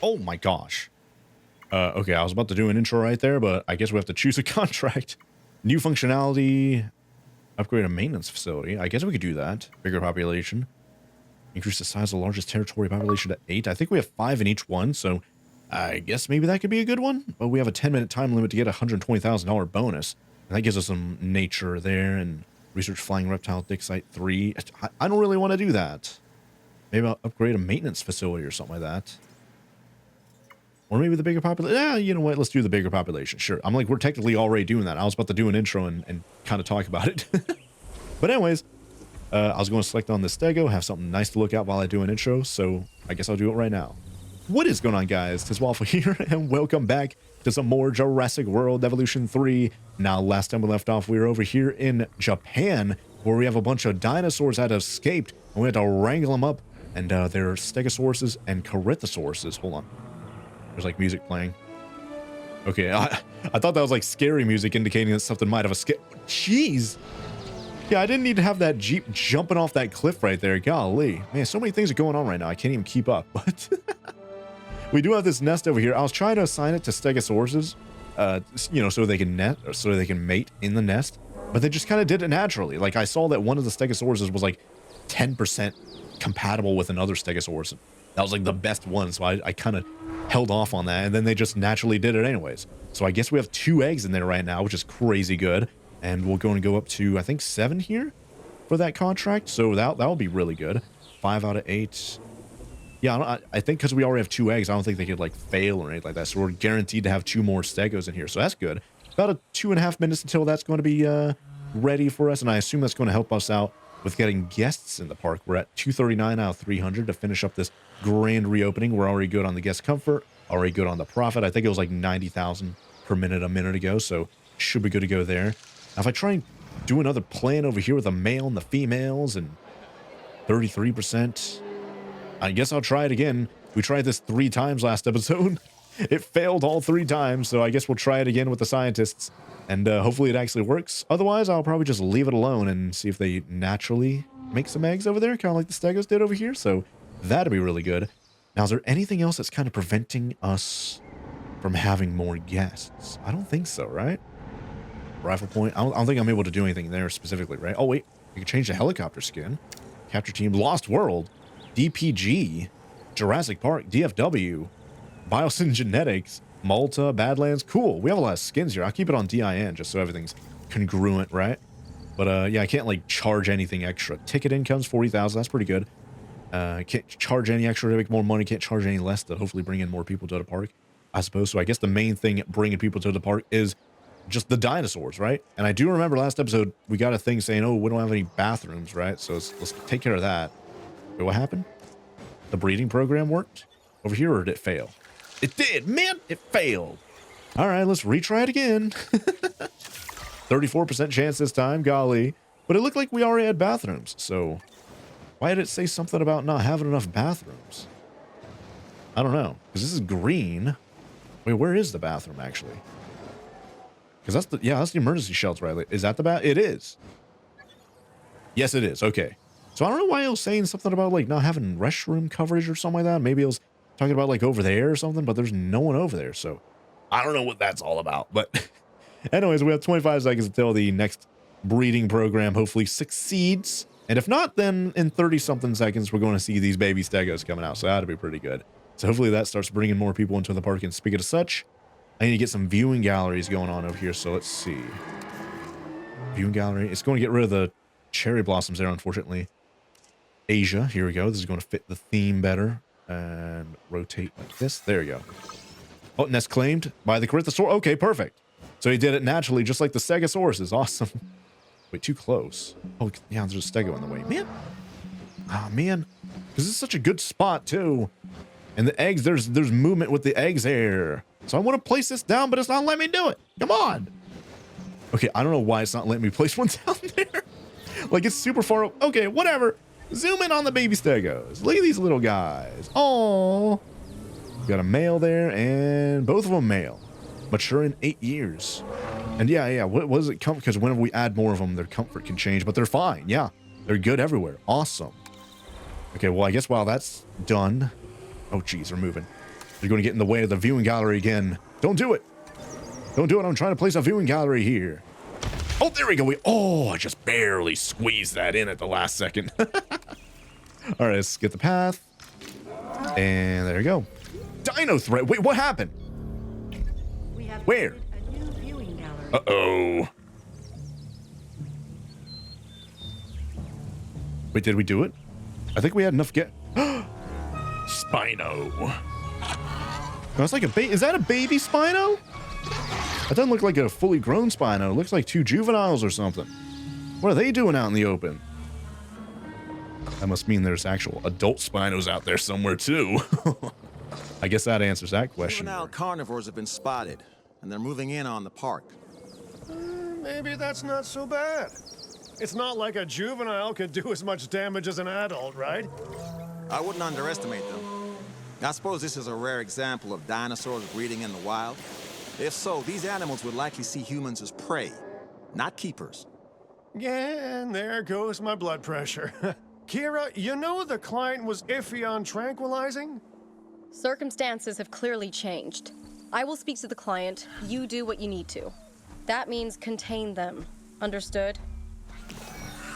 Oh my gosh. Okay, I was about to do an intro right there, but I guess we have to choose a contract. New functionality, upgrade a maintenance facility. I guess we could do that. Bigger population. Increase the size of the largest territory population to 8. I think we have 5 in each one, so I guess maybe that could be a good one. But we have a 10-minute time limit to get a $120,000 bonus. And that gives us some nature there and research flying reptile dig site 3. I don't really want to do that. Maybe I'll upgrade a maintenance facility or something like that. Or maybe the bigger population. Yeah, you know what? Let's do the bigger population. Sure. I'm like, we're technically already doing that. I was about to do an intro and kind of talk about it. But anyways, I was going to select on the Stego, have something nice to look at while I do an intro. So I guess I'll do it right now. What is going on, guys? TheWaffle here, and welcome back to some more Jurassic World Evolution 3. Now, last time we left off, we were over here in Japan, where we have a bunch of dinosaurs that have escaped, and we had to wrangle them up. And they're Stegosauruses and Charitosauruses. Hold on. There's like music playing. Okay, I thought that was like scary music indicating that something might have escaped. Jeez. Yeah, I didn't need to have that Jeep jumping off that cliff right there. Golly. Man, so many things are going on right now. I can't even keep up. But we do have this nest over here. I was trying to assign it to Stegosauruses, you know, so they can net or so they can mate in the nest. But they just kind of did it naturally. Like I saw that one of the Stegosauruses was like 10% compatible with another Stegosaurus. That was like the best one, so I kind of held off on that, and then they just naturally did it anyways. So I guess we have 2 eggs in there right now, which is crazy good, and we're going to go up to, I think, 7 here for that contract, so that'll be really good. 5 out of 8. Yeah, I think because we already have 2 eggs, I don't think they could like fail or anything like that, so we're guaranteed to have 2 more Stegos in here, so that's good. About 2.5 minutes until that's going to be ready for us, and I assume that's going to help us out with getting guests in the park. We're at 239 out of 300 to finish up this grand reopening. We're already good on the guest comfort, already good on the profit. I think it was like 90,000 per minute a minute ago, so should be good to go there. Now, if I try and do another plan over here with the male and the females and 33%, I guess I'll try it again. We tried this 3 times last episode. It failed all 3 times, so I guess we'll try it again with the scientists, and hopefully it actually works. Otherwise, I'll probably just leave it alone and see if they naturally make some eggs over there, kind of like the Stegos did over here, so that'd be really good. Now, is there anything else that's kind of preventing us from having more guests? I don't think so, right? Rifle point. I don't think I'm able to do anything there specifically, right? Oh, wait. You can change the helicopter skin. Capture team. Lost World. DPG. Jurassic Park. DFW. Biosyn Genetics. Malta. Badlands. Cool. We have a lot of skins here. I'll keep it on DIN just so everything's congruent, right? But, yeah, I can't, like, charge anything extra. Ticket income's 40,000. That's pretty good. Can't charge any extra to make more money. Can't charge any less to hopefully bring in more people to the park, I suppose. So I guess the main thing bringing people to the park is just the dinosaurs, right? And I do remember last episode we got a thing saying, oh, we don't have any bathrooms, right? So let's take care of that. Wait, what happened? The breeding program worked over here, or did it fail? It did, man. It failed. All right, let's retry it again. 34% chance this time, golly. But it looked like we already had bathrooms, so why did it say something about not having enough bathrooms? I don't know, because this is green. Wait, where is the bathroom, actually? Because that's the, yeah, that's the emergency shelter, right? Is that the bath? It is. Yes, it is. Okay. So I don't know why it was saying something about, like, not having restroom coverage or something like that. Maybe it was talking about, like, over there or something, but there's no one over there, so I don't know what that's all about. But anyways, we have 25 seconds until the next breeding program hopefully succeeds. And if not, then in 30-something seconds, we're going to see these baby Stegos coming out. So that'll be pretty good. So hopefully that starts bringing more people into the park. And speaking of such, I need to get some viewing galleries going on over here. So let's see. Viewing gallery. It's going to get rid of the cherry blossoms there, unfortunately. Asia. Here we go. This is going to fit the theme better. And rotate like this. There you go. Oh, nest claimed by the Charitosauruses. Okay, perfect. So he did it naturally, just like the Stegosaurus. Is awesome. Wait, too close. Oh, yeah, there's a Stego in the way. Man. Ah, man. Because this is such a good spot, too. And the eggs, there's movement with the eggs here. So I want to place this down, but it's not letting me do it. Come on. Okay, I don't know why it's not letting me place one down there. Like, it's super far up. Okay, whatever. Zoom in on the baby Stegos. Look at these little guys. Oh. Got a male there, and both of them male. Mature in 8 years. And yeah, what does it come? Because whenever we add more of them, their comfort can change, but they're fine. Yeah, they're good everywhere. Awesome. Okay, well, I guess while that's done. Oh, geez, they're moving. You're going to get in the way of the viewing gallery again. Don't do it. Don't do it. I'm trying to place a viewing gallery here. Oh, there we go. I just barely squeezed that in at the last second. All right, let's get the path. And there you go. Dino threat. Wait, what happened? Where? A new viewing gallery. Uh-oh. Wait, did we do it? I think we had enough get... Spino. No, it's like a baby. Is that a baby Spino? That doesn't look like a fully grown Spino. It looks like 2 juveniles or something. What are they doing out in the open? That must mean there's actual adult Spinos out there somewhere too. I guess that answers that question. Juvenile carnivores have been spotted, and they're moving in on the park. Maybe that's not so bad. It's not like a juvenile could do as much damage as an adult, right? I wouldn't underestimate them. I suppose this is a rare example of dinosaurs breeding in the wild. If so, these animals would likely see humans as prey, not keepers. Yeah, and there goes my blood pressure. Kira, you know the client was iffy on tranquilizing? Circumstances have clearly changed. I will speak to the client. You do what you need to. That means contain them. Understood?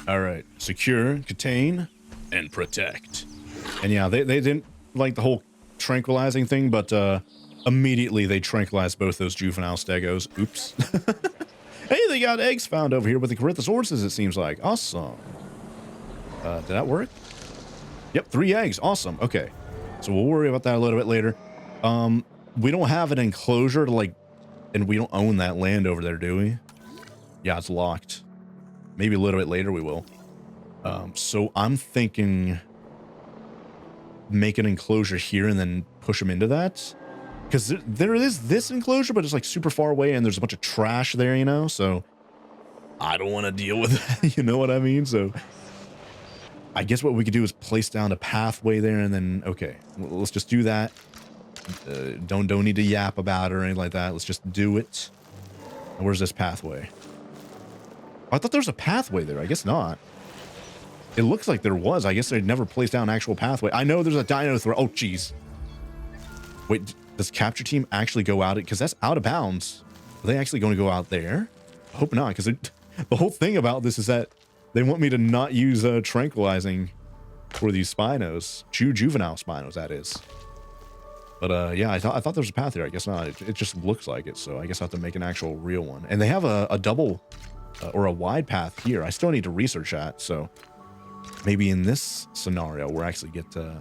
All right. Secure, contain, and protect. And yeah, they didn't like the whole tranquilizing thing, but immediately they tranquilized both those juvenile stegos. Oops. Hey, they got eggs found over here with the Corythosauruses, it seems like. Awesome. Did that work? Yep, 3 eggs. Awesome. Okay. So we'll worry about that a little bit later. We don't have an enclosure to like, and we don't own that land over there, do we? Yeah, it's locked. Maybe a little bit later we will. So I'm thinking make an enclosure here and then push them into that. Because there is this enclosure, but it's like super far away and there's a bunch of trash there, you know? So I don't want to deal with that. You know what I mean? So I guess what we could do is place down a pathway there and then, okay, let's just do that. Don't need to yap about it or anything like that. Let's just do it. Where's this pathway? I thought there was a pathway there. I guess not. It looks like there was. I guess they'd never placed down an actual pathway. I know there's a dino threat. Oh, jeez. Wait, does capture team actually go out? Because that's out of bounds. Are they actually going to go out there? I hope not, because the whole thing about this is that they want me to not use tranquilizing for these Spinos. Juvenile Spinos, that is. But yeah, I thought there was a path there. I guess not. It just looks like it, so I guess I'll have to make an actual real one. And they have a double or a wide path here. I still need to research that, so maybe in this scenario we'll actually get the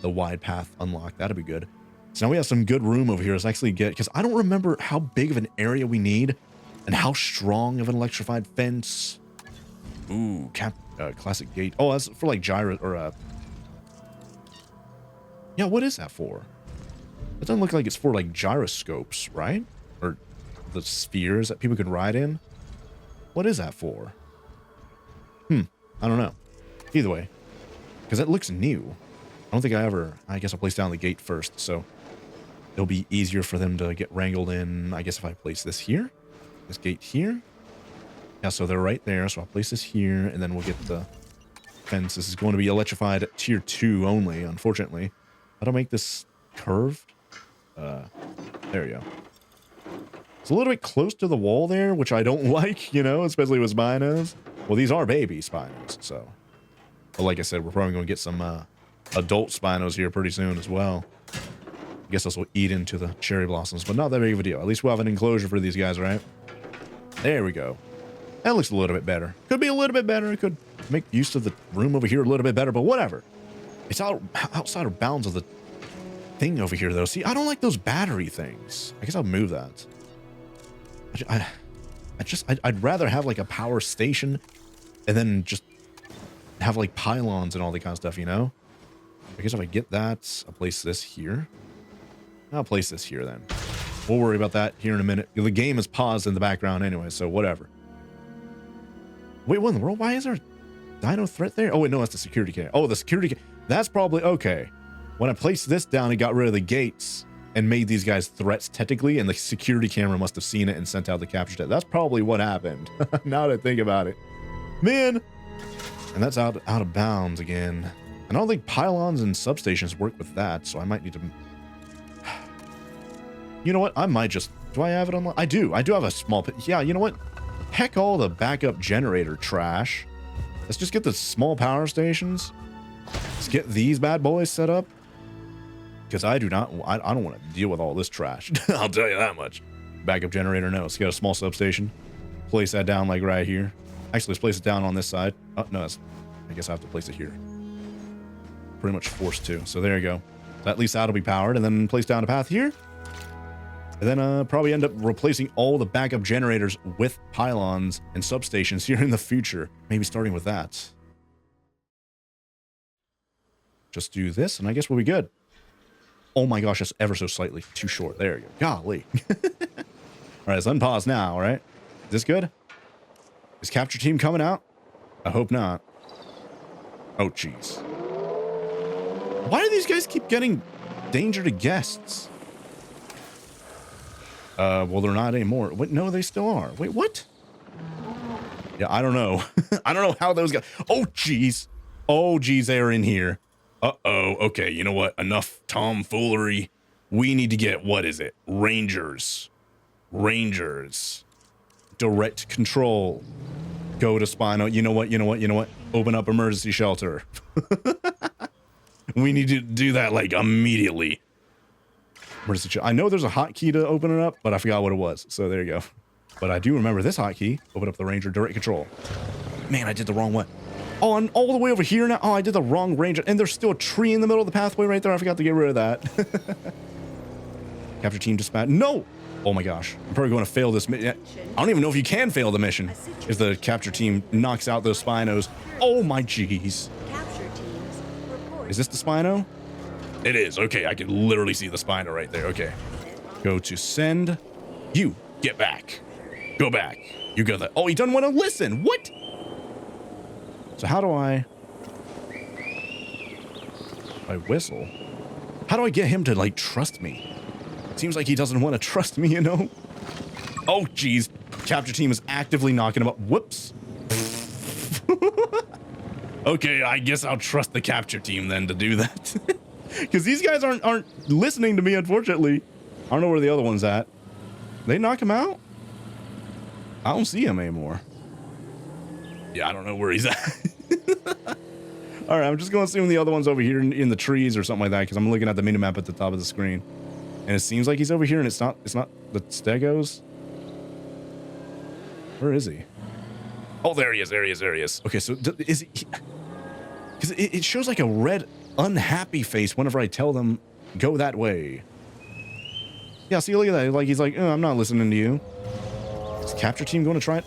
wide path unlocked. That'd be good. So now we have some good room over here. Let's actually get, because I don't remember how big of an area we need and how strong of an electrified fence. Ooh, classic gate. Oh, that's for like gyro or yeah, what is that for? It doesn't look like it's for like gyroscopes, right? Or the spheres that people can ride in. What is that for? I don't know. Either way, because it looks new. I don't think I guess I'll place down the gate first, so it'll be easier for them to get wrangled in. I guess if I place this here, this gate here. Yeah, so they're right there, so I'll place this here, and then we'll get the fence. This is going to be electrified at tier 2 only, unfortunately. How to make this curved? There you go. It's a little bit close to the wall there, which I don't like, you know, especially with Spinos. Well, these are baby Spinos, so. But like I said, we're probably going to get some adult Spinos here pretty soon as well. I guess this will eat into the cherry blossoms, but not that big of a deal. At least we'll have an enclosure for these guys, right? There we go. That looks a little bit better. Could be a little bit better. It could make use of the room over here a little bit better, but whatever. It's outside of bounds of the thing over here, though. See, I don't like those battery things. I guess I'll move that. I'd rather have like a power station and then just have like pylons and all that kind of stuff, you know? I guess if I get that, I'll place this here. I'll place this here then. We'll worry about that here in a minute. The game is paused in the background anyway, so whatever. Wait, what in the world? Why is there a dino threat there? Oh, wait, no, that's the security camera. Oh, the security that's probably okay. When I placed this down, it got rid of the gates and made these guys threats technically, and the security camera must have seen it and sent out the capture tape. That's probably what happened. Now that I think about it. Man. And that's out of bounds again. And I don't think pylons and substations work with that, so I might need to You know what? I might just... Do I have it on? I do. I do have a small... Yeah, you know what? Heck all the backup generator trash. Let's just get the small power stations. Let's get these bad boys set up. Because I do not... I don't want to deal with all this trash. I'll tell you that much. Backup generator, no. Let's get a small substation. Place that down like right here. Actually, let's place it down on this side. Oh, no. I guess I have to place it here. Pretty much forced to. So there you go. At least that'll be powered. And then place down a path here. And then probably end up replacing all the backup generators with pylons and substations here in the future. Maybe starting with that. Just do this, and I guess we'll be good. Oh my gosh, that's ever so slightly too short. There you go. Golly. All right, let's unpause now, all right? Is this good? Is capture team coming out? I hope not. Oh, jeez. Why do these guys keep getting danger to guests? Well, they're not anymore. Wait, no, they still are. Wait, what? Yeah, I don't know. I don't know how those guys... Oh, jeez. Oh, jeez, they are in here. Uh-oh. Okay, you know what? Enough tomfoolery. We need to get... What is it? Rangers. Rangers. Direct control. Go to Spino. You know what? You know what? You know what? Open up emergency shelter. We need to do that, like, immediately. I know there's a hotkey to open it up, but I forgot what it was. So there you go. But I do remember this hotkey. Open up the Ranger direct control. Man, I did the wrong one. Oh, and all the way over here now. Oh, I did the wrong Ranger. And there's still a tree in the middle of the pathway right there. I forgot to get rid of that. Capture team dispatch. No! Oh my gosh. I'm probably going to fail this mission. I don't even know if you can fail the mission if the capture team knocks out those Spinos. Oh my jeez. Is this the Spino? It is. Okay, I can literally see the Spino right there. Okay. Go to send. You, get back. Go back. You got that. Oh, he doesn't want to listen. What? So how do I whistle? How do I get him to, like, trust me? Seems like he doesn't want to trust me, you know? Oh, jeez. Capture team is actively knocking him up. Whoops. Okay, I guess I'll trust the capture team then to do that. Because these guys aren't listening to me, unfortunately. I don't know where the other one's at. They knock him out? I don't see him anymore. Yeah, I don't know where he's at. All right, I'm just going to assume the other one's over here in the trees or something like that, because I'm looking at the minimap at the top of the screen. And it seems like he's over here, and it's not the Stegos. Where is he? Oh, there he is, there he is, there he is. Okay, so is he... Because it shows like a red... unhappy face whenever I tell them go that way. Yeah, see, look at that. Like, he's like, oh, I'm not listening to you. Is the capture team going to try it?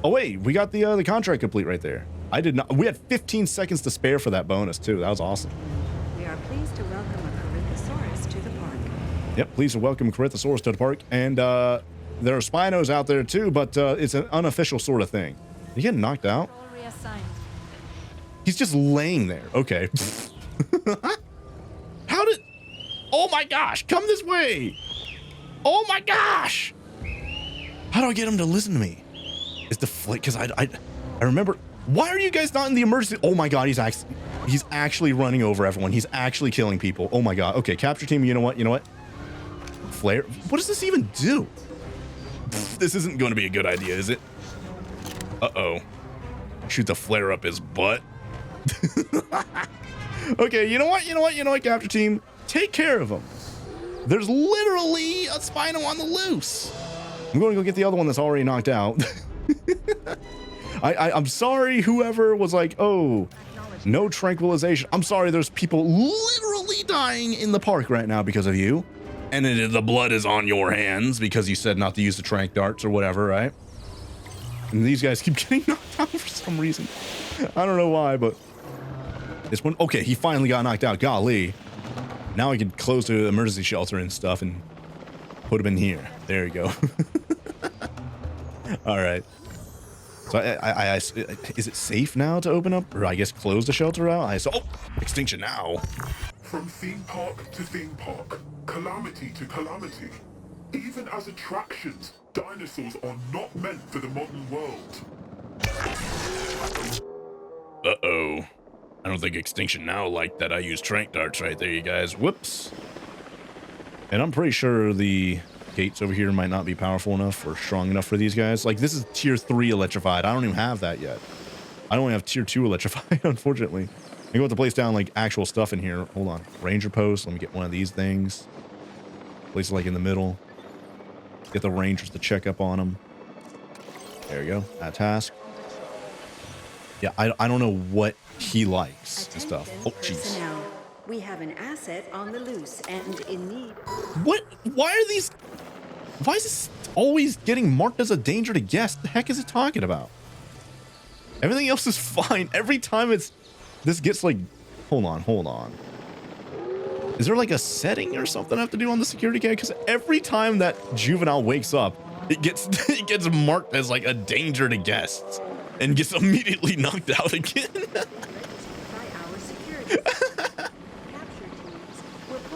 Oh wait, we got the contract complete right there. I did not. We had 15 seconds to spare for that bonus too. That was awesome. We are pleased to welcome a Corythosaurus to the park. Yep, pleased to welcome Corythosaurus to the park. And there are Spinos out there too, but it's an unofficial sort of thing. Did he get knocked out? He's just laying there. Okay. How did... Oh my gosh, come this way. Oh my gosh. How do I get him to listen to me? It's the flick, because I remember... Why are you guys not in the emergency? Oh my god, he's actually running over everyone. He's actually killing people. Oh my god. Okay, capture team, you know what? You know what? Flare... What does this even do? This isn't going to be a good idea, is it? Uh-oh. Shoot the flare up his butt. Okay, you know what, capture team? Take care of him. There's literally a Spino on the loose. I'm going to go get the other one that's already knocked out. I'm sorry, whoever was like, oh, no tranquilization. I'm sorry, there's people literally dying in the park right now because of you. And the blood is on your hands because you said not to use the tranq darts or whatever, right? And these guys keep getting knocked out for some reason. I don't know why, but this one. Okay, he finally got knocked out. Golly. Now I can close the emergency shelter and stuff and put him in here. There you go. All right. So I is it safe now to open up, or I guess close the shelter out? Oh, extinction now. From theme park to theme park, calamity to calamity. Even as attractions, dinosaurs are not meant for the modern world. Uh-oh. I don't think Extinction Now liked that I used tranq darts right there, you guys. Whoops. And I'm pretty sure the gates over here might not be powerful enough or strong enough for these guys. Like, this is tier 3 electrified. I don't even have that yet. I only have tier 2 electrified, unfortunately. I go have to place down, like, actual stuff in here. Hold on. Ranger post. Let me get one of these things. Place it, like, in the middle. Get the rangers to check up on them. There you go. That task. Yeah, I don't know what he likes and stuff. Oh, jeez. We have an asset on the loose and in need. What? Why are these... Why is this always getting marked as a danger to guests? The heck is it talking about? Everything else is fine. Every time this gets like... Hold on. Is there like a setting or something I have to do on the security cam? Because every time that juvenile wakes up, it gets marked as like a danger to guests and gets immediately knocked out again.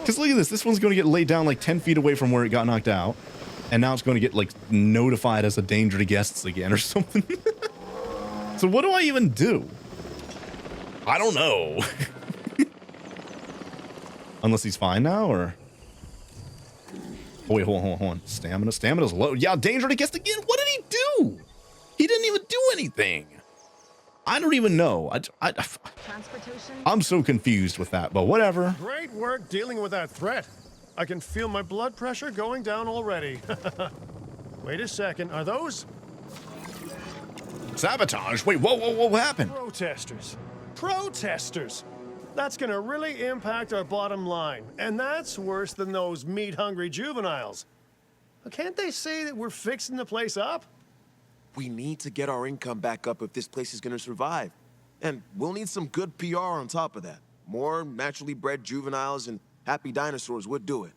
Because look at this. This one's going to get laid down like 10 feet away from where it got knocked out. And now it's going to get like notified as a danger to guests again or something. So what do I even do? I don't know. Unless he's fine now, or... Oh, wait, hold on. Stamina's low. Yeah, danger to guests again. What did he do? He didn't even do anything. I don't even know. I'm so confused with that, but whatever. Great work dealing with that threat. I can feel my blood pressure going down already. Wait a second, are those? Sabotage? Wait, whoa, what happened? Protesters! That's gonna really impact our bottom line, and that's worse than those meat-hungry juveniles. Can't they say that we're fixing the place up? We need to get our income back up if this place is gonna survive. And we'll need some good PR on top of that. More naturally bred juveniles and happy dinosaurs would do it.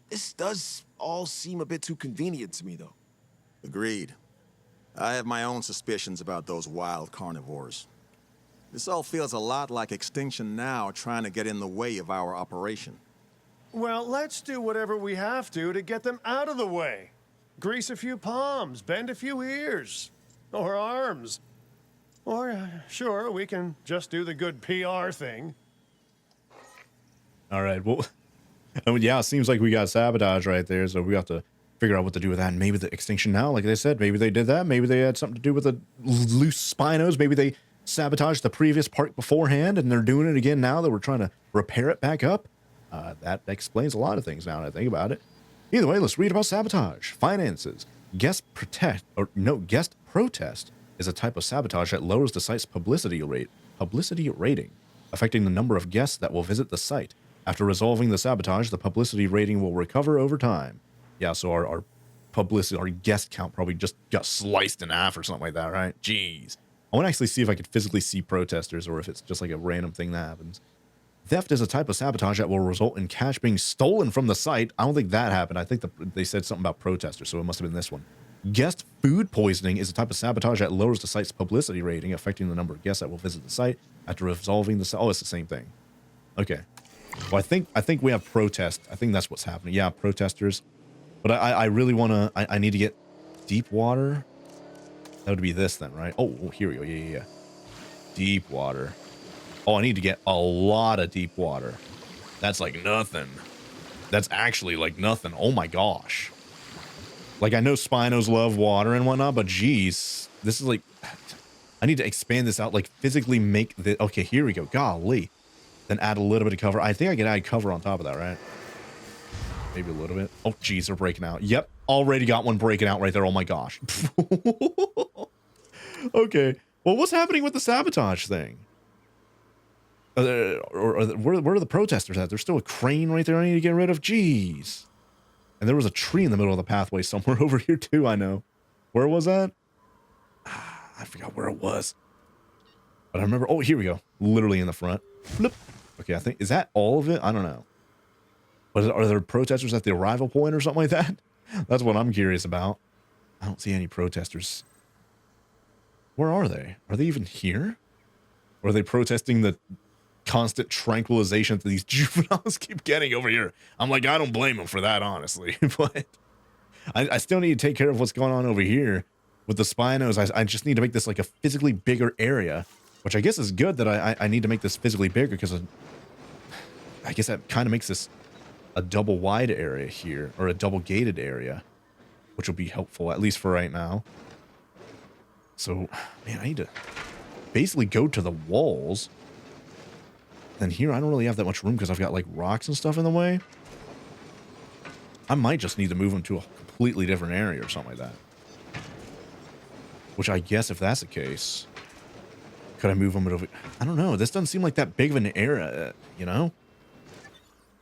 This does all seem a bit too convenient to me, though. Agreed. I have my own suspicions about those wild carnivores. This all feels a lot like Extinction Now trying to get in the way of our operation. Well, let's do whatever we have to get them out of the way. Grease a few palms, bend a few ears, or arms. Or, sure, we can just do the good PR thing. All right, well, I mean, yeah, it seems like we got Sabotage right there, so we have to figure out what to do with that. And maybe the Extinction Now, like they said, maybe they did that. Maybe they had something to do with the loose Spinos. Maybe they sabotaged the previous park beforehand, and they're doing it again now that we're trying to repair it back up. That explains a lot of things now that I think about it. Either way, let's read about Sabotage. Finances. Guest protest is a type of sabotage that lowers the site's publicity rating, affecting the number of guests that will visit the site. After resolving the sabotage, the publicity rating will recover over time. Yeah, so our publicity, our guest count probably just got sliced in half or something like that, right? Jeez. I want to actually see if I could physically see protesters or if it's just like a random thing that happens. Theft is a type of sabotage that will result in cash being stolen from the site. I don't think that happened. I think they said something about protesters, so it must have been this one. Guest food poisoning is a type of sabotage that lowers the site's publicity rating, affecting the number of guests that will visit the site after resolving the... Oh, it's the same thing. Okay. Well, I think we have protest. I think that's what's happening. Yeah, protesters. But I really want to... I need to get deep water. That would be this then, right? Oh, here we go. Yeah. Deep water. Oh, I need to get a lot of deep water. That's like nothing. That's actually like nothing. Oh my gosh. Like, I know Spinos love water and whatnot, but geez, this is like... I need to expand this out, like physically make the... Okay, here we go. Golly. Then add a little bit of cover. I think I can add cover on top of that, right? Maybe a little bit. Oh, geez, they're breaking out. Yep, already got one breaking out right there. Oh my gosh. Okay. Well, what's happening with the sabotage thing? Where are the protesters at? There's still a crane right there I need to get rid of. Jeez. And there was a tree in the middle of the pathway somewhere over here too, I know. Where was that? I forgot where it was. But I remember... Oh, here we go. Literally in the front. Flip. Okay, I think... Is that all of it? I don't know. But are there protesters at the arrival point or something like that? That's what I'm curious about. I don't see any protesters. Where are they? Are they even here? Or are they protesting the constant tranquilization that these juveniles keep getting over here? I'm like, I don't blame them for that, honestly. But I still need to take care of what's going on over here with the Spinos. I just need to make this like a physically bigger area, which I guess is good that I need to make this physically bigger because I guess that kind of makes this a double wide area here, or a double gated area, which will be helpful, at least for right now. So, man, I need to basically go to the walls. Then here, I don't really have that much room because I've got like rocks and stuff in the way. I might just need to move them to a completely different area or something like that. Which I guess if that's the case, could I move them over? I don't know. This doesn't seem like that big of an area, you know?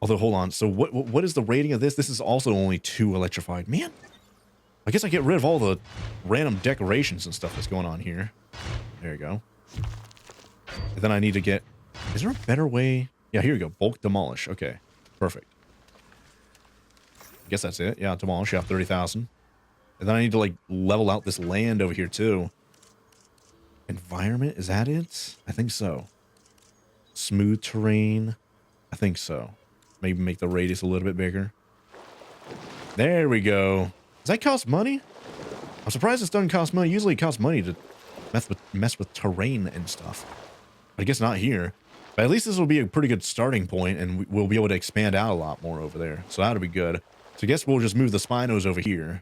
Although, hold on. So what is the rating of this? This is also only 2 electrified. Man, I guess I get rid of all the random decorations and stuff that's going on here. There you go. And then I need to get... Is there a better way? Yeah, here we go. Bulk demolish. Okay, perfect. I guess that's it. Yeah, demolish. Yeah, 30,000. And then I need to, like, level out this land over here, too. Environment, is that it? I think so. Smooth terrain. I think so. Maybe make the radius a little bit bigger. There we go. Does that cost money? I'm surprised this doesn't cost money. Usually it costs money to mess with terrain and stuff. But I guess not here. But at least this will be a pretty good starting point, and we'll be able to expand out a lot more over there. So that'll be good. So I guess we'll just move the Spinos over here.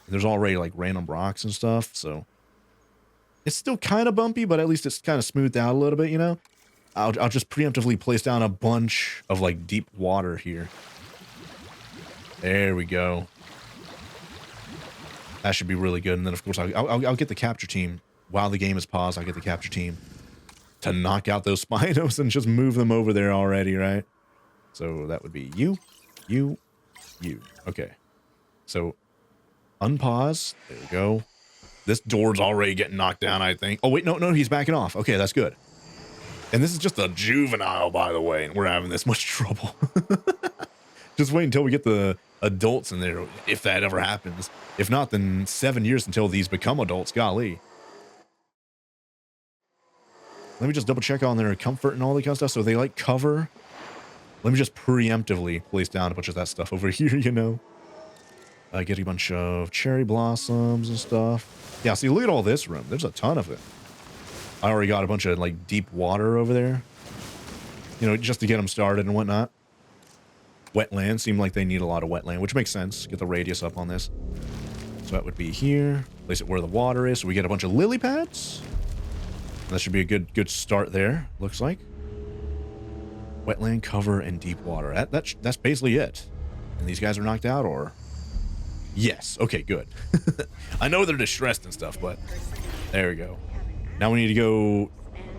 There's already like random rocks and stuff, so it's still kind of bumpy, but at least it's kind of smoothed out a little bit, you know? I'll just preemptively place down a bunch of like deep water here. There we go. That should be really good. And then of course I'll get the capture team while the game is paused. I'll get the capture team to knock out those Spinos and just move them over there already, right? So that would be you. Okay. So unpause. There we go. This door's already getting knocked down, I think. Oh, wait, no, he's backing off. Okay, that's good. And this is just a juvenile, by the way, and we're having this much trouble. Just wait until we get the adults in there, if that ever happens. If not, then 7 years until these become adults. Golly. Let me just double check on their comfort and all that kind of stuff. So they like cover. Let me just preemptively place down a bunch of that stuff over here, you know. Get a bunch of cherry blossoms and stuff. Yeah, see, look at all this room. There's a ton of it. I already got a bunch of, like, deep water over there. You know, just to get them started and whatnot. Wetland. Seem like they need a lot of wetland, which makes sense. Get the radius up on this. So that would be here. Place it where the water is. So we get a bunch of lily pads. That should be a good start there, looks like. Wetland, cover, and deep water. That's basically it. And these guys are knocked out, or... Yes. Okay, good. I know they're distressed and stuff, but there we go. Now we need to go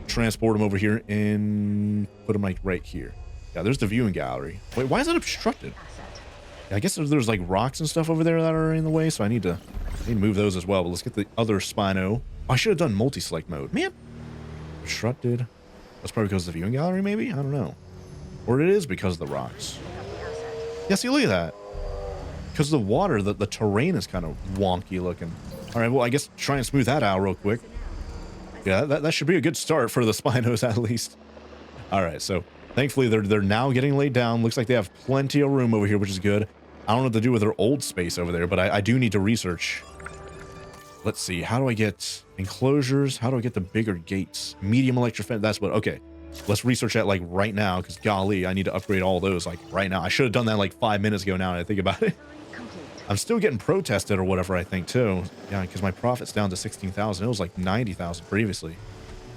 transport them over here and put them like right here. Yeah, there's the viewing gallery. Wait, why is it obstructed? Yeah, I guess there's like rocks and stuff over there that are in the way, so I need to move those as well. But let's get the other Spino. Oh, I should have done multi-select mode. Man, obstructed. That's probably because of the viewing gallery, maybe? I don't know. Or it is because of the rocks. Yeah, see, look at that. Because of the water, the terrain is kind of wonky looking. All right, well, I guess try and smooth that out real quick. Yeah, that should be a good start for the Spinos at least. All right, so thankfully they're now getting laid down. Looks like they have plenty of room over here, which is good. I don't know what to do with their old space over there, but I do need to research. Let's see, how do I get enclosures? How do I get the bigger gates? Medium electric fence, that's what, okay. Let's research that like right now, because golly, I need to upgrade all those like right now. I should have done that like 5 minutes ago now that I think about it. I'm still getting protested or whatever, I think, too. Yeah, because my profit's down to 16,000. It was like 90,000 previously.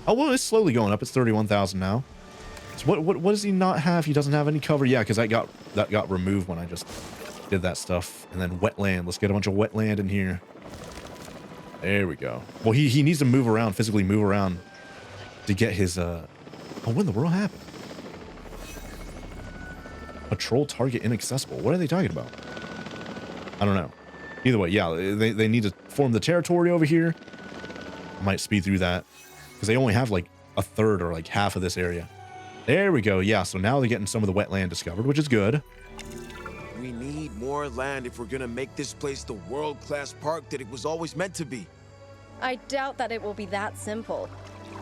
Oh, well, it's slowly going up. It's 31,000 now. So what does he not have? He doesn't have any cover. Yeah, because that got removed when I just did that stuff. And then wetland. Let's get a bunch of wetland in here. There we go. Well, he needs to move around, physically move around to get his... Oh, what in the world happened? Patrol target inaccessible. What are they talking about? I don't know. Either way, yeah, they need to form the territory over here. I might speed through that because they only have like a third or like half of this area. There we go. Yeah, so now they're getting some of the wetland discovered, which is good. We need more land if we're gonna make this place the world-class park that it was always meant to be. I doubt that it will be that simple.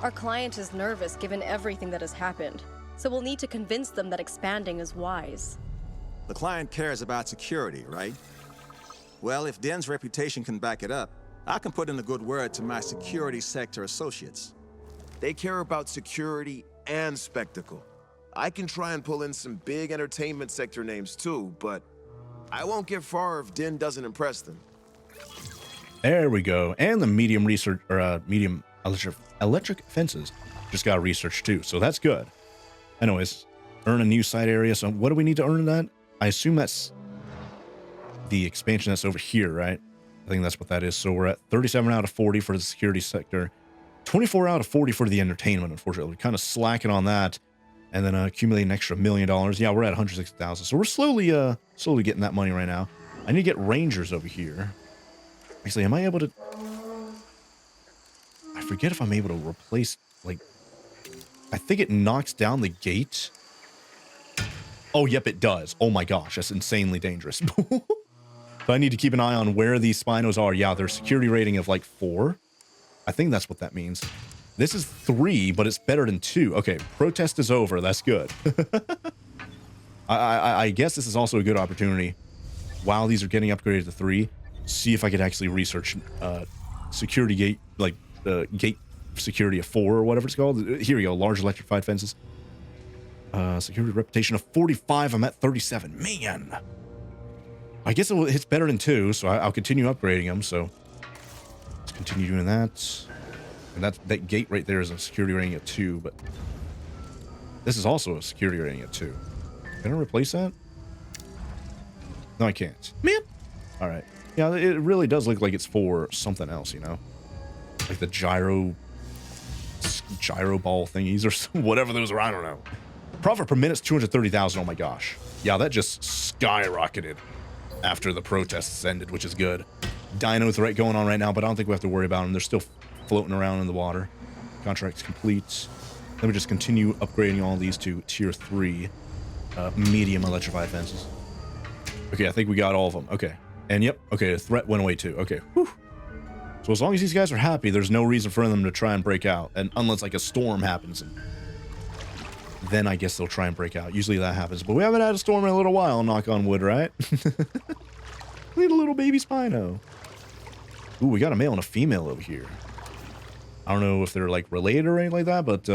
Our client is nervous given everything that has happened, so we'll need to convince them that expanding is wise. The client cares about security, right? Well, if Den's reputation can back it up, I can put in a good word to my security sector associates. They care about security and spectacle. I can try and pull in some big entertainment sector names too, but I won't get far if Din doesn't impress them. There we go. And the medium research, or medium electric fences just got researched too, so that's good. Anyways, earn a new site area. So what do we need to earn that? I assume that's the expansion that's over here, right? I think that's what that is. So we're at 37 out of 40 for the security sector, 24 out of 40 for the entertainment. Unfortunately, we're kind of slacking on that, and then accumulate an extra $1 million. Yeah, we're at 160,000. So we're slowly getting that money right now. I need to get rangers over here. Actually, am I able to? I forget if I'm able to replace, like, I think it knocks down the gate. Oh, yep, it does. Oh my gosh, that's insanely dangerous. But I need to keep an eye on where these Spinos are. Yeah, their security rating of like 4. I think that's what that means. This is 3, but it's better than 2. Okay, protest is over. That's good. I guess this is also a good opportunity while these are getting upgraded to 3. See if I could actually research security gate, like gate security of 4 or whatever it's called. Here we go. Large electrified fences. Security reputation of 45. I'm at 37. Man. I guess it's better than 2, so I'll continue upgrading them. So let's continue doing that. And that gate right there is a security rating of 2, but this is also a security rating of 2. Can I replace that? No, I can't. Man. All right. Yeah, it really does look like it's for something else, you know? Like the gyro ball thingies or whatever those are. I don't know. Profit per minute's 230,000. Oh my gosh. Yeah, that just skyrocketed after the protests ended, which is good. Dino threat going on right now, but I don't think we have to worry about them. They're still floating around in the water. Contract's complete. Let me just continue upgrading all these to tier 3 medium electrified fences. Okay, I think we got all of them. Okay. And yep, okay, the threat went away too. Okay. Whew. So as long as these guys are happy, there's no reason for them to try and break out. And unless like a storm happens, and then I guess they'll try and break out. Usually that happens. But we haven't had a storm in a little while, knock on wood, right? Need a little baby Spino. Ooh, we got a male and a female over here. I don't know if they're like related or anything like that, but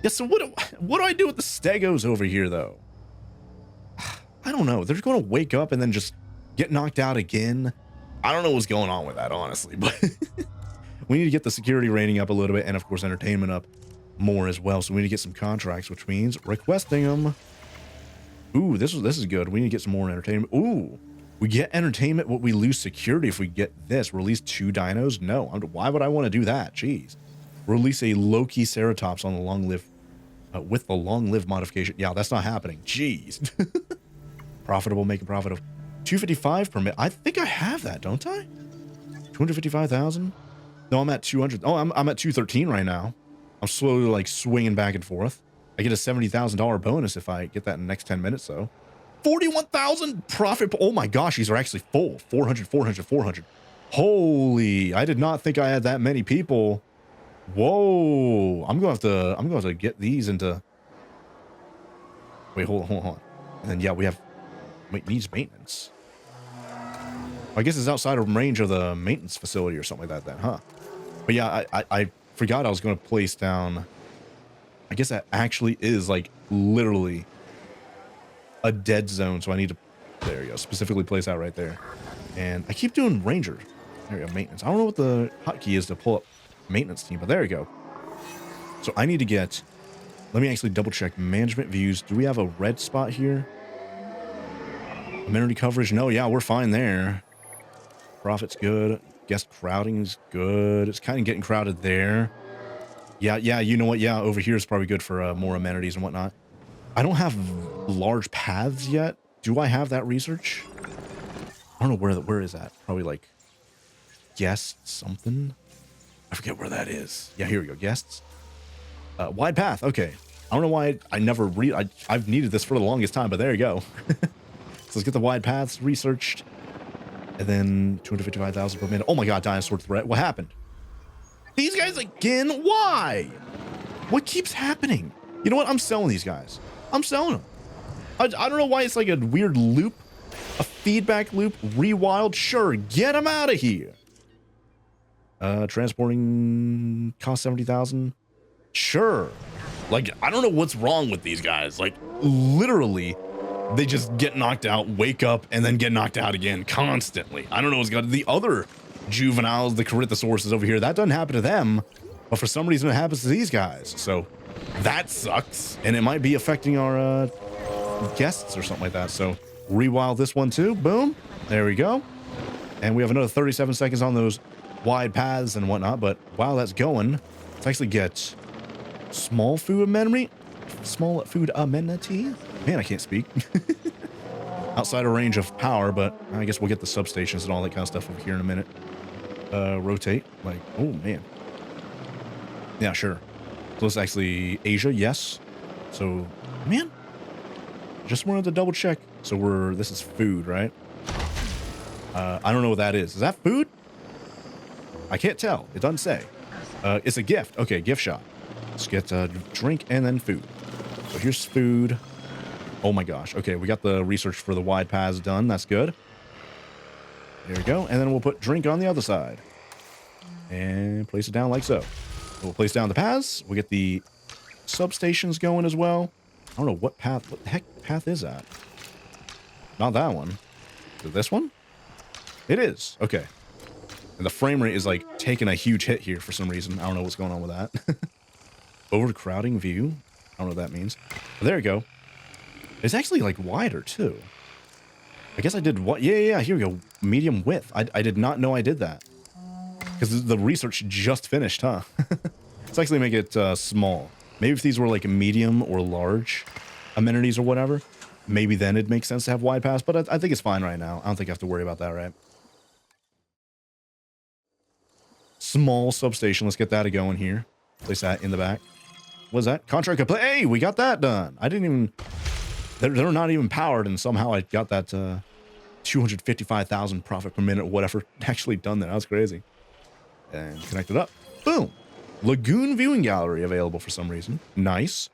yeah, so what do I do with the Stegos over here though? I don't know. They're going to wake up and then just get knocked out again. I don't know what's going on with that, honestly, but we need to get the security rating up a little bit, and of course entertainment up more as well. So we need to get some contracts, which means requesting them. Ooh, this is good. We need to get some more entertainment. Ooh, we get entertainment, but we lose security if we get this. Release 2 dinos? No. Why would I want to do that? Jeez. Release a Loki Ceratops on the long-live with the long-live modification. Yeah, that's not happening. Jeez. Profitable, make a profit of 255 per minute. I think I have that, don't I? 255,000? No, I'm at 200. Oh, I'm at 213 right now. I'm slowly like swinging back and forth. I get a $70,000 bonus if I get that in the next 10 minutes, though. 41,000 profit. Oh my gosh, these are actually full. 400, 400, 400. Holy, I did not think I had that many people. Whoa, I'm going to have to get these into. Wait, hold on. And then yeah, we have. Wait, needs maintenance. I guess it's outside of range of the maintenance facility or something like that then, huh? But yeah, I forgot I was going to place down. I guess that actually is like literally a dead zone. So I need to, there you go, specifically place that right there. And I keep doing ranger. There you go, maintenance. I don't know what the hotkey is to pull up maintenance team, but there you go. So I need to get, let me actually double check management views. Do we have a red spot here? Amenity coverage? No, yeah, we're fine there. Profit's good. Guest crowding is good. It's kind of getting crowded there. Yeah, you know what? Yeah, over here is probably good for more amenities and whatnot. I don't have large paths yet. Do I have that research? I don't know where is that? Probably like guest something. I forget where that is. Yeah, here we go. Guests. Wide path. Okay. I don't know why I never I've needed this for the longest time, but there you go. So let's get the wide paths researched. And then 255,000 per minute. Oh my god, dinosaur threat. What happened? These guys again? Why? What keeps happening? You know what? I'm selling these guys. I'm selling them. I don't know why it's like a weird loop. A feedback loop. Rewild. Sure, get them out of here. Transporting cost 70,000. Sure. Like, I don't know what's wrong with these guys. Like, literally, they just get knocked out, wake up, and then get knocked out again constantly. I don't know what's got the other juveniles, the Corythosaurus over here. That doesn't happen to them, but for some reason it happens to these guys. So that sucks, and it might be affecting our guests or something like that. So rewild this one too. Boom. There we go. And we have another 37 seconds on those wide paths and whatnot. But while that's going, let's actually get small food amenity. Small food amenity. Man, I can't speak. Outside of range of power, but I guess we'll get the substations and all that kind of stuff over here in a minute. Rotate. Like, oh man. Yeah, sure. So it's actually Asia, yes. So, man, just wanted to double check. So this is food, right? I don't know what that is. Is that food? I can't tell. It doesn't say. It's a gift. Okay, gift shop. Let's get drink and then food. So here's food. Oh my gosh. Okay, we got the research for the wide paths done. That's good. There we go. And then we'll put drink on the other side. And place it down like so. We'll place down the paths. We'll get the substations going as well. I don't know what path. What the heck path is that? Not that one. Is it this one? It is. Okay. And the frame rate is like taking a huge hit here for some reason. I don't know what's going on with that. Overcrowding view. I don't know what that means. But there you go. It's actually like wider too. I guess I did what? Yeah. Here we go. Medium width. I did not know I did that. Because the research just finished, huh? Let's actually make it small. Maybe if these were like medium or large amenities or whatever, maybe then it'd make sense to have wide paths. But I think it's fine right now. I don't think I have to worry about that, right? Small substation. Let's get that going here. Place that in the back. What is that? Contract complete. Hey, we got that done. I didn't even... They're not even powered, and somehow I got that 255,000 profit per minute or whatever actually done there. That was crazy. And connect it up. Boom. Lagoon viewing gallery available for some reason. Nice.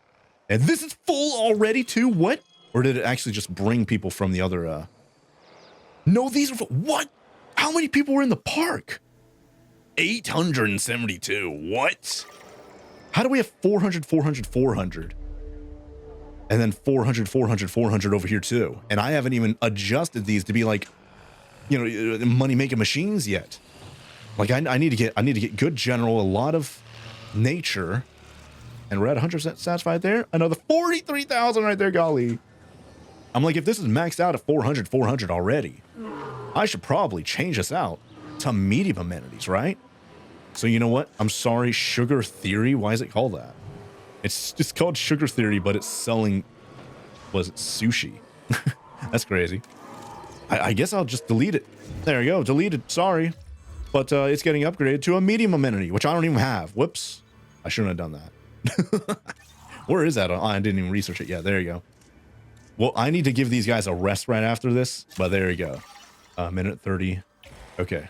And this is full already too? What? Or did it actually just bring people from the other... No, these are... What? How many people were in the park? 872. What? How do we have 400, 400, 400? And then 400, 400, 400 over here too. And I haven't even adjusted these to be like, you know, money-making machines yet. Like I need to get good general, a lot of nature. And we're at 100% satisfied there. Another 43,000 right there, golly. I'm like, if this is maxed out at 400, 400 already, I should probably change this out to medium amenities, right? So you know what? I'm sorry, Sugar Theory. Why is it called that? It's just called Sugar Theory, but it's selling, was it sushi? That's crazy. I guess I'll just delete it. There you go, deleted, sorry. But it's getting upgraded to a medium amenity, which I don't even have. Whoops, I shouldn't have done that. Where is that? Oh, I didn't even research it yet, there you go. Well, I need to give these guys a rest right after this, but there you go. Minute 30, okay.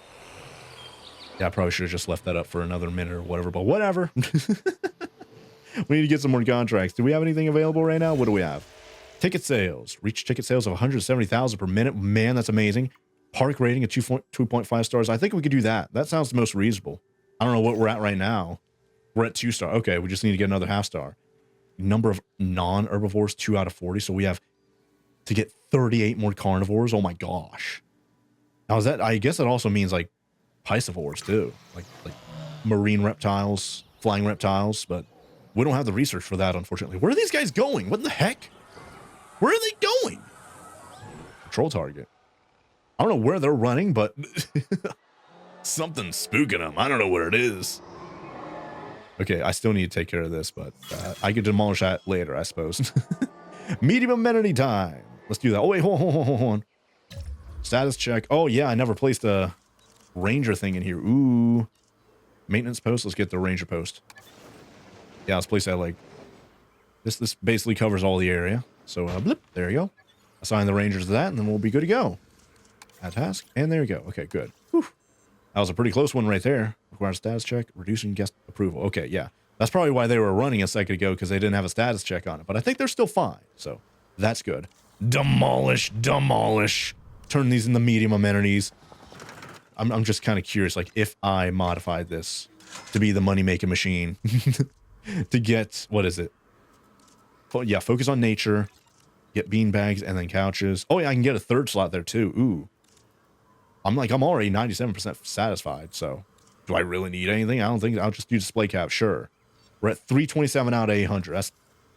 Yeah, I probably should have just left that up for another minute or whatever, but whatever. We need to get some more contracts. Do we have anything available right now? What do we have? Ticket sales. Reach ticket sales of 170,000 per minute. Man, that's amazing. Park rating at 2.5 stars. I think we could do that. That sounds the most reasonable. I don't know what we're at right now. We're at 2 star. Okay, we just need to get another half star. Number of non-herbivores, 2 out of 40. So we have to get 38 more carnivores. Oh my gosh. Now is that, I guess that also means like piscivores too. Like marine reptiles, flying reptiles, but we don't have the research for that, unfortunately. Where are these guys going? What the heck? Where are they going? Control target. I don't know where they're running, but something's spooking them. I don't know what it is. Okay, I still need to take care of this, but I could demolish that later, I suppose. Medium amenity time. Let's do that. Oh, wait, hold on. Status check. Oh, yeah, I never placed a ranger thing in here. Ooh. Maintenance post. Let's get the ranger post. Yeah, let's place that like this. This basically covers all the area. So blip, there you go. Assign the rangers to that, and then we'll be good to go. Add task, and there you go. Okay, good. Whew. That was a pretty close one right there. Requires status check, reducing guest approval. Okay, yeah, that's probably why they were running a second ago, because they didn't have a status check on it. But I think they're still fine, so that's good. Demolish, demolish. Turn these into medium amenities. I'm just kind of curious, like if I modified this to be the money making machine. To get, what is it? yeah, focus on nature. Get bean bags and then couches. Oh yeah, I can get a third slot there too. Ooh. I'm already 97% satisfied, so do I really need anything? I don't think. I'll just do display cap. Sure. We're at 327 out of 800. That's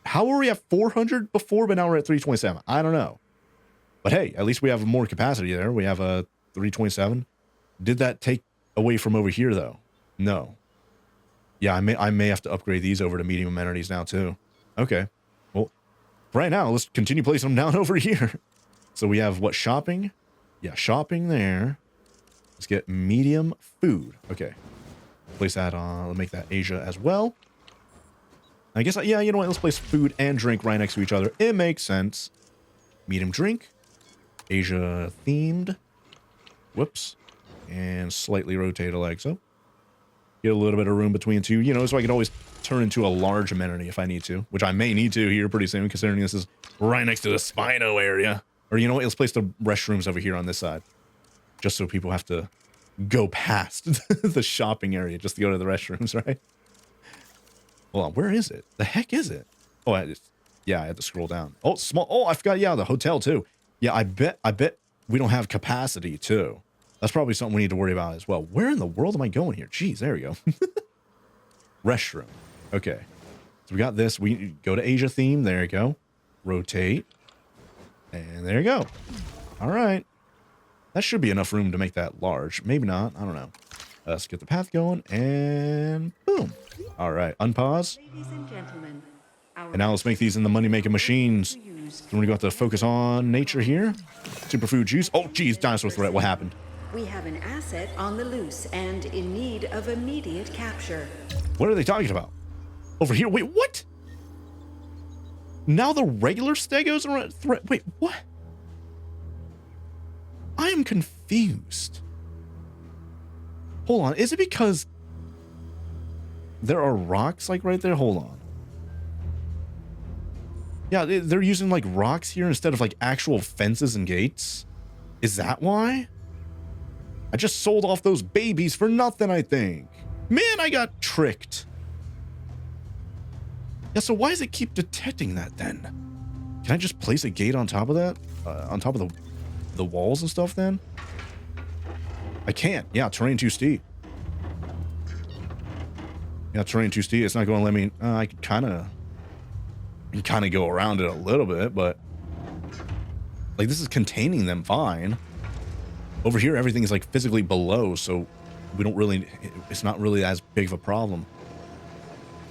how were we at 400 before, but now we're at 327. I don't know. But hey, at least we have more capacity there. We have a 327. Did that take away from over here though? No. Yeah, I may have to upgrade these over to medium amenities now too. Okay. Well, right now, let's continue placing them down over here. So we have what, shopping? Yeah, shopping there. Let's get medium food. Okay. Place that on. Let's make that Asia as well. I guess, yeah, you know what? Let's place food and drink right next to each other. It makes sense. Medium drink. Asia themed. Whoops. And slightly rotate a leg. So get a little bit of room between two, you know, so I can always turn into a large amenity if I need to, which I may need to here pretty soon, considering this is right next to the Spino area. Or you know what? Let's place the restrooms over here on this side, just so people have to go past the shopping area just to go to the restrooms, right? Hold on, where is it? The heck is it? Oh, I had to scroll down. Oh, small. Oh, I forgot. Yeah, the hotel too. Yeah, I bet we don't have capacity too. That's probably something we need to worry about as well. Where in the world am I going here? Jeez, there we go. Restroom. Okay. So we got this. We go to Asia theme. There you go. Rotate. And there you go. All right. That should be enough room to make that large. Maybe not. I don't know. Let's get the path going. And boom. All right. Unpause. Ladies and gentlemen, And now let's make these in the money-making machines. So we're going to have to focus on nature here. Superfood juice. Oh, geez. Dinosaur threat. What happened? we have an asset on the loose and in need of immediate capture. What are they talking about? Over here? Wait, what? Now the regular Stegos are a threat? Wait, what? I am confused. Hold on. Is it because there are rocks like right there? Hold on. Yeah, they're using like rocks here instead of like actual fences and gates. Is that why? I just sold off those babies for nothing, I think. Man, I got tricked. Yeah, so why does it keep detecting that then? Can I just place a gate on top of that? On top of the walls and stuff then? I can't. Yeah, terrain too steep. Yeah, terrain too steep. It's not going to let me... I could kind of go around it a little bit, but... like, this is containing them fine. Over here, everything is, like, physically below, so we don't really... it's not really as big of a problem.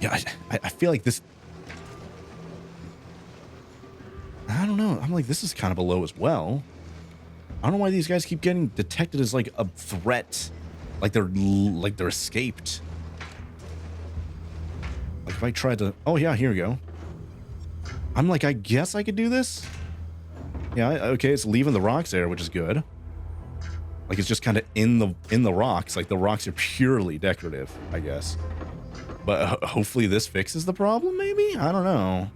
Yeah, I feel like this... I don't know. I'm like, this is kind of below as well. I don't know why these guys keep getting detected as, like, a threat. Like they're escaped. Like, if I tried to... oh, yeah, here we go. I'm like, I guess I could do this? Yeah, okay, it's leaving the rocks there, which is good. Like, it's just kind of in the rocks. Like, the rocks are purely decorative, I guess. But hopefully this fixes the problem, maybe? I don't know.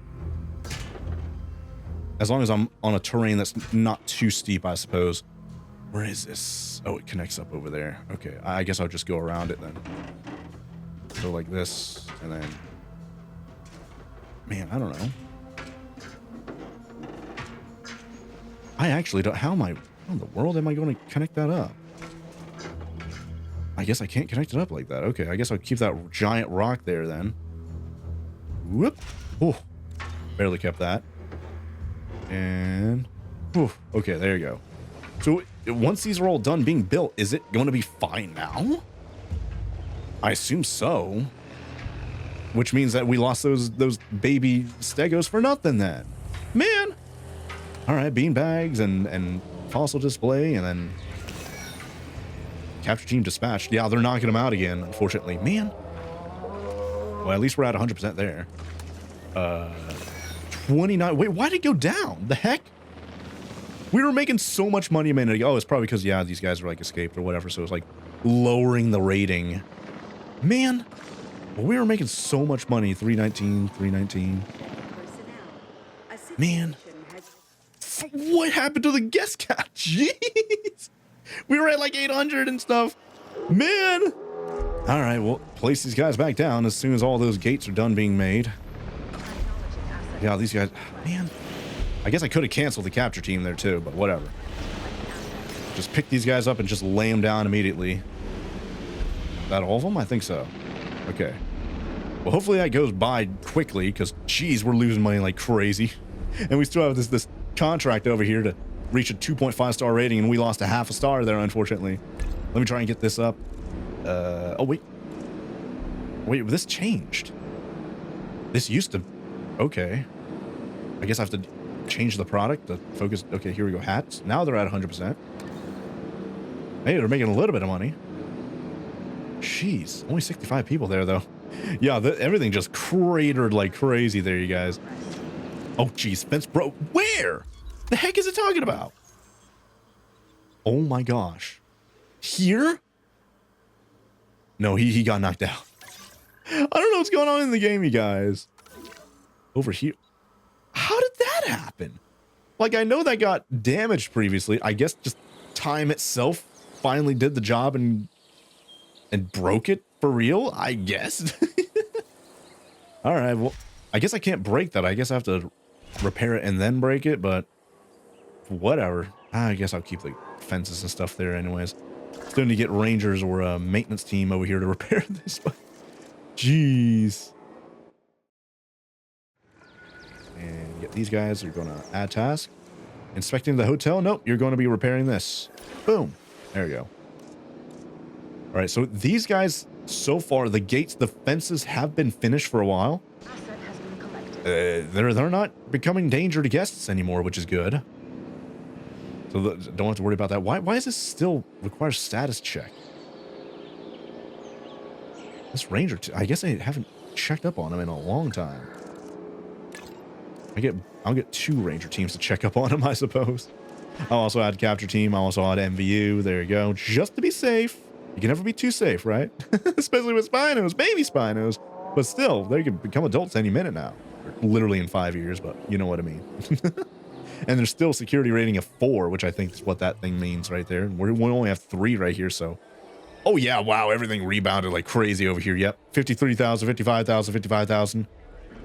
As long as I'm on a terrain that's not too steep, I suppose. Where is this? Oh, it connects up over there. Okay, I guess I'll just go around it then. So like this, and then... man, I don't know. I actually don't... how in the world am I going to connect that up? I guess I can't connect it up like that. Okay, I guess I'll keep that giant rock there then. Whoop. Oh, barely kept that. And... oh, okay, there you go. So once these are all done being built, is it going to be fine now? I assume so. Which means that we lost those baby Stegos for nothing then. Man! Alright, bean bags and fossil display, and then capture team dispatched. Yeah, they're knocking them out again, unfortunately. Man. Well, at least we're at 100% there. 29. Wait, why did it go down? The heck? We were making so much money a minute ago. Oh, it's probably because, yeah, these guys were like escaped or whatever, so it's like lowering the rating. Man. Well, we were making so much money. 319, 319. Man. What happened to the guest count? Jeez. We were at like 800 and stuff. Man. All right, well, place these guys back down as soon as all those gates are done being made. Yeah, these guys, man. I guess I could have canceled the capture team there too, but whatever. Just pick these guys up and just lay them down immediately. Is that all of them? I think so. Okay. Well, hopefully that goes by quickly, because, geez, we're losing money like crazy. And we still have this contract over here to reach a 2.5 star rating, and we lost a half a star there, unfortunately. Let me try and get this up. Oh, wait. Wait, this changed. This used to... Okay. I guess I have to change the product to focus... Okay, here we go. Hats. Now they're at 100%. Hey, they're making a little bit of money. Jeez. Only 65 people there, though. Yeah, everything just cratered like crazy there, you guys. Oh, geez. Fence broke. Where? The heck is it talking about? Oh, my gosh. Here? No, he got knocked out. I don't know what's going on in the game, you guys. Over here. How did that happen? Like, I know that got damaged previously. I guess just time itself finally did the job and broke it for real, I guess. All right, well, I guess I can't break that. I guess I have to repair it and then break it, but whatever. I guess I'll keep the fences and stuff there anyways. Still need to get rangers or a maintenance team over here to repair this. Jeez. And get these guys. You're going to add task. Inspecting the hotel. Nope, you're going to be repairing this. Boom. There we go. All right, so these guys, so far, the gates, the fences have been finished for a while. They're not becoming danger to guests anymore, which is good. So don't have to worry about that. Why is this still requires status check? This ranger, I guess I haven't checked up on him in a long time. I'll get 2 ranger teams to check up on him, I suppose. I'll also add capture team. I'll also add MVU. There you go. Just to be safe. You can never be too safe, right? Especially with Spinos, baby Spinos. But still, they can become adults any minute now. Literally in 5 years, but you know what I mean. And there's still security rating of 4, which I think is what that thing means right there. We only have 3 right here, so. Oh yeah, wow, everything rebounded like crazy over here. Yep, 53,000, 55,000, 55,000,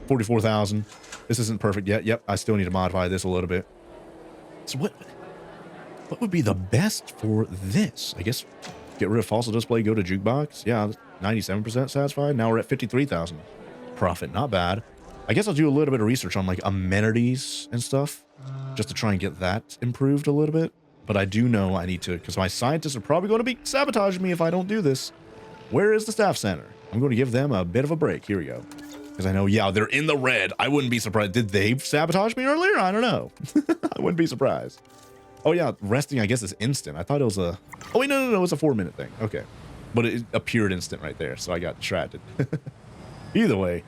44,000. This isn't perfect yet. Yep, I still need to modify this a little bit. So what would be the best for this? I guess get rid of fossil display, go to jukebox. Yeah, 97% satisfied. Now we're at 53,000 profit. Not bad. I guess I'll do a little bit of research on like amenities and stuff just to try and get that improved a little bit. But I do know I need to, because my scientists are probably going to be sabotaging me if I don't do this. Where is the staff center? I'm going to give them a bit of a break. Here we go. Because I know, yeah, they're in the red. I wouldn't be surprised. Did they sabotage me earlier? I don't know. I wouldn't be surprised. Oh, yeah, resting, I guess, is instant. I thought it was a... Oh, wait, no, it's a 4-minute thing. Okay. But it appeared instant right there, so I got distracted. Either way,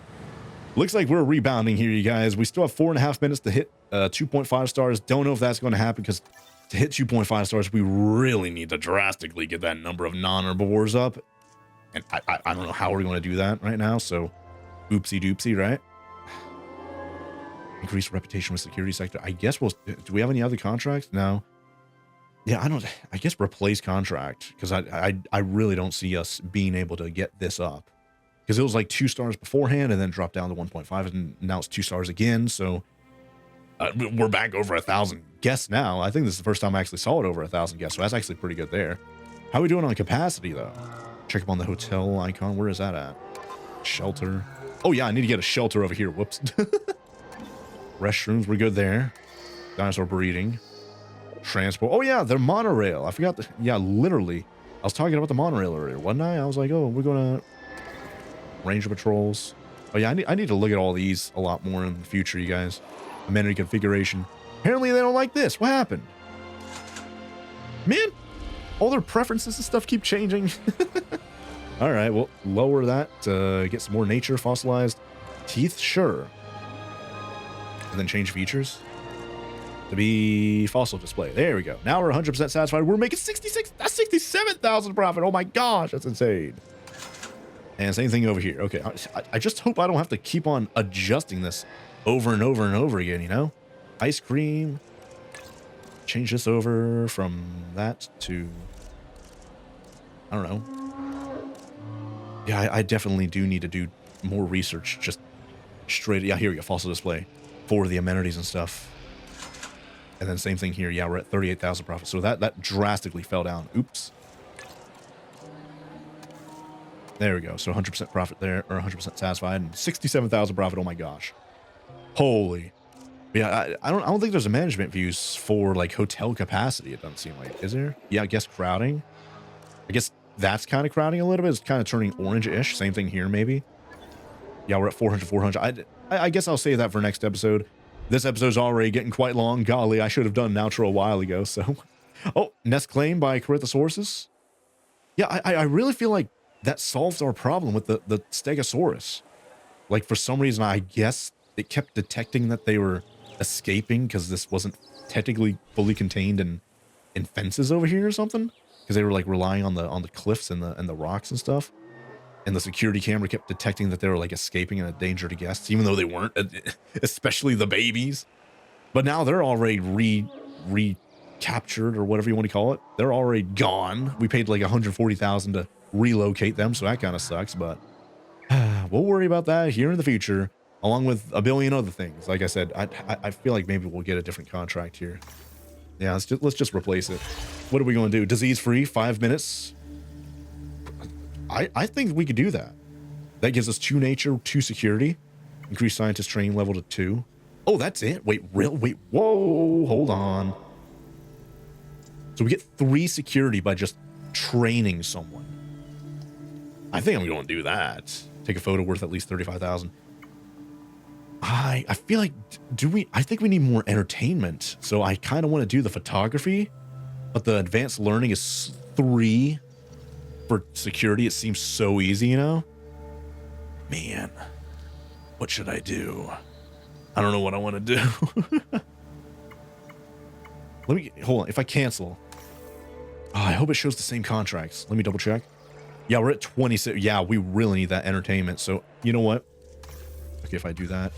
looks like we're rebounding here, you guys. We still have 4.5 minutes to hit 2.5 stars. Don't know if that's going to happen, because to hit 2.5 stars, we really need to drastically get that number of non-herbivores up. And I don't know how we're going to do that right now, so oopsie doopsie, right? Increase reputation with security sector. I guess we'll... Do we have any other contracts? No. Yeah, I guess replace contract, because I really don't see us being able to get this up. Because it was like 2 stars beforehand and then dropped down to 1.5, and now it's 2 stars again, so... we're back over 1,000 guests now. I think this is the first time I actually saw it over 1,000 guests, so that's actually pretty good there. How are we doing on capacity, though? Check up on the hotel icon. Where is that at? Shelter. Oh, yeah, I need to get a shelter over here. Whoops. Restrooms, we're good there. Dinosaur breeding. Transport. Oh, yeah, the monorail. I forgot. Yeah, literally. I was talking about the monorail earlier, wasn't I? I was like, oh, we're going to... Ranger patrols. Oh, yeah, I need to look at all these a lot more in the future, you guys. Amenity configuration. Apparently they don't like this. What happened? Man, all their preferences and stuff keep changing. All right, well, lower that. Get some more nature fossilized. Teeth, sure. And then change features to be fossil display. There we go. Now we're 100% satisfied. We're making 67,000 profit. Oh my gosh, that's insane. And same thing over here. Okay, I just hope I don't have to keep on adjusting this over and over and over again, you know? Ice cream. Change this over from that to... I don't know. Yeah, I definitely do need to do more research. Just straight... Yeah, here we go. Fossil display. for the amenities and stuff. And then same thing here. Yeah, we're at 38,000 profit. So that drastically fell down. Oops. There we go. So 100% profit there, or 100% satisfied, and 67,000 profit. Oh my gosh. Holy. Yeah, I don't think there's a management views for like hotel capacity. It doesn't seem like. Is there? Yeah, I guess crowding. I guess that's kind of crowding a little bit. It's kind of turning orange-ish. Same thing here, maybe. Yeah, we're at 400. I guess I'll save that for next episode. This episode's already getting quite long. Golly, I should have done an outro a while ago. So, oh, nest claim by Protestors. Yeah, I really feel like that solves our problem with the Stegosaurus. Like, for some reason, I guess it kept detecting that they were escaping because this wasn't technically fully contained in fences over here or something. Because they were like relying on the cliffs and the rocks and stuff. And the security camera kept detecting that they were like escaping and a danger to guests, even though they weren't, especially the babies. But now they're already recaptured, or whatever you want to call it. They're already gone. We paid like 140,000 to relocate them, so that kind of sucks. But we'll worry about that here in the future, along with a billion other things. Like I said, I feel like maybe we'll get a different contract here. Yeah, let's just replace it. What are we going to do? Disease-free, 5 minutes. I think we could do that. That gives us 2 nature, 2 security. Increase scientist training level to 2. Oh, that's it? Wait, real? Wait, whoa, hold on. So we get 3 security by just training someone. I think I'm going to do that. Take a photo worth at least 35,000. I feel like, I think we need more entertainment. So I kind of want to do the photography, but the advanced learning is 3 for security. It seems so easy, you know? Man, what should I do? I don't know what I want to do. Hold on. If I cancel, I hope it shows the same contracts. Let me double check. Yeah, we're at 26. Yeah, we really need that entertainment. So you know what? Okay, if I do that.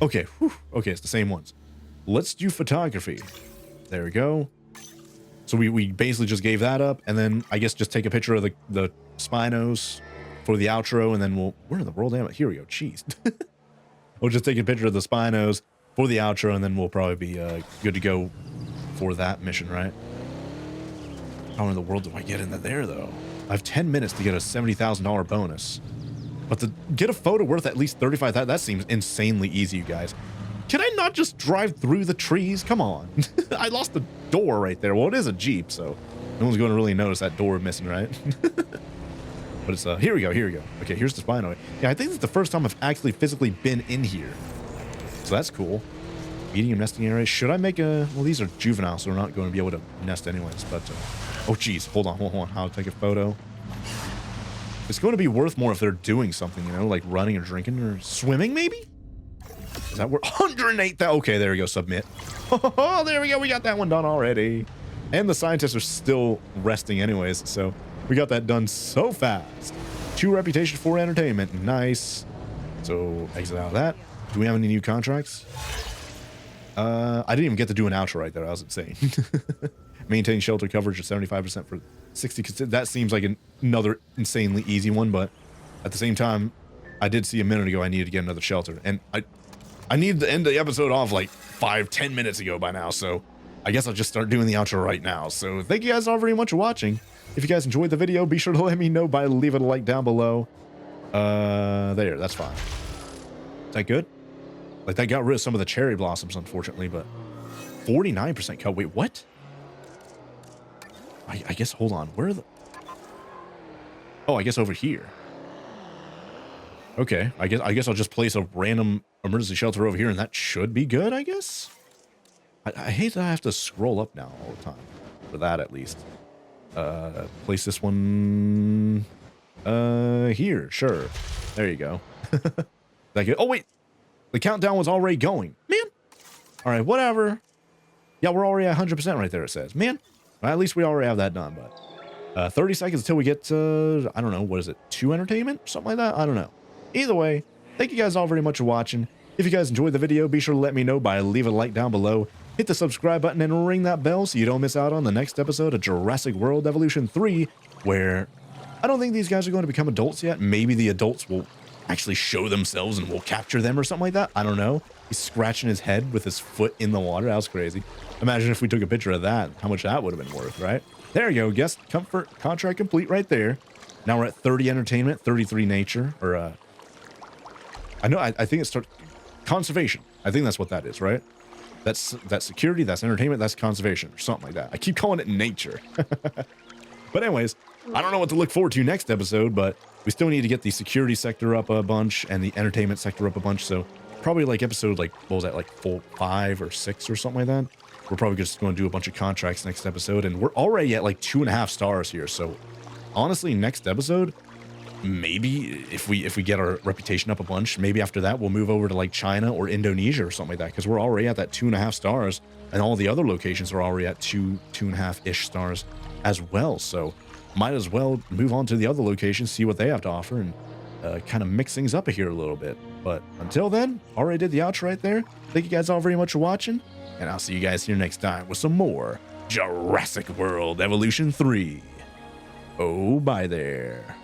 Okay. Whew. Okay, it's the same ones. Let's do photography. There we go. So we basically just gave that up, and then I guess just take a picture of the Spinos for the outro, and then where in the world am I? Here we go. Jeez. We'll just take a picture of the Spinos for the outro, and then we'll probably be good to go for that mission, right? How in the world do I get in there, though? I have 10 minutes to get a $70,000 bonus. But to get a photo worth at least 35,000, that seems insanely easy, you guys. Can I not just drive through the trees? Come on. I lost the door right there. Well, it is a Jeep, so no one's going to really notice that door missing, right? But it's, here we go. Okay, here's the Spino. Yeah, I think it's the first time I've actually physically been in here. So that's cool. Medium nesting area. Should I make a, well, these are juvenile, so we're not going to be able to nest anyways, but, oh, geez. Hold on. I'll take a photo. It's going to be worth more if they're doing something, you know, like running or drinking or swimming, maybe? Is that worth 108,000? Okay, there we go. Submit. Oh, there we go. We got that one done already. And the scientists are still resting anyways, so we got that done so fast. 2 reputation, 4 entertainment. Nice. So exit out of that. Do we have any new contracts? I didn't even get to do an outro right there. I was insane. Maintain shelter coverage of 75% for 60. That seems like another insanely easy one, but at the same time, I did see a minute ago I needed to get another shelter, and I need to end the episode off like 5-10 minutes ago by now, so I guess I'll just start doing the outro right now. So thank you guys all very much for watching. If you guys enjoyed the video, be sure to let me know by leaving a like down below. There, that's fine. Is that good? Like, that got rid of some of the cherry blossoms, unfortunately, but 49% cut. Wait, what? I guess, hold on. Where are the... Oh, I guess over here. Okay, I guess I'll just place a random emergency shelter over here, and that should be good, I guess? I hate that I have to scroll up now all the time. For that, at least. Place this one... here, sure. There you go. That good? Oh, wait! The countdown was already going. Man! Alright, whatever. Yeah, we're already at 100% right there, it says. Man! Well, at least we already have that done, but... 30 seconds until we get to... I don't know, what is it? 2 entertainment? Something like that? I don't know. Either way, thank you guys all very much for watching. If you guys enjoyed the video, be sure to let me know by leaving a like down below. Hit the subscribe button and ring that bell so you don't miss out on the next episode of Jurassic World Evolution 3, where I don't think these guys are going to become adults yet. Maybe the adults will actually show themselves and we'll capture them or something like that. I don't know. He's scratching his head with his foot in the water. That was crazy. Imagine if we took a picture of that, how much that would have been worth, right? There you go. Guest comfort contract complete right there. Now we're at 30 entertainment, 33 nature, or I think it's conservation. I think that's what that is, right? That's security, that's entertainment, that's conservation, or something like that. I keep calling it nature. But anyways, I don't know what to look forward to next episode, but we still need to get the security sector up a bunch and the entertainment sector up a bunch. So probably like episode, like, what was that, like 5 or 6 or something like that? We're probably just going to do a bunch of contracts next episode, and we're already at like 2.5 stars here. So honestly, next episode, maybe if we get our reputation up a bunch, maybe after that we'll move over to like China or Indonesia or something like that, because we're already at that 2.5 stars, and all the other locations are already at 2.5-ish stars as well. So might as well move on to the other locations, see what they have to offer, and kind of mix things up here a little bit. But until then, already did the outro right there. Thank you guys all very much for watching, and I'll see you guys here next time with some more Jurassic World Evolution 3. Oh, bye there.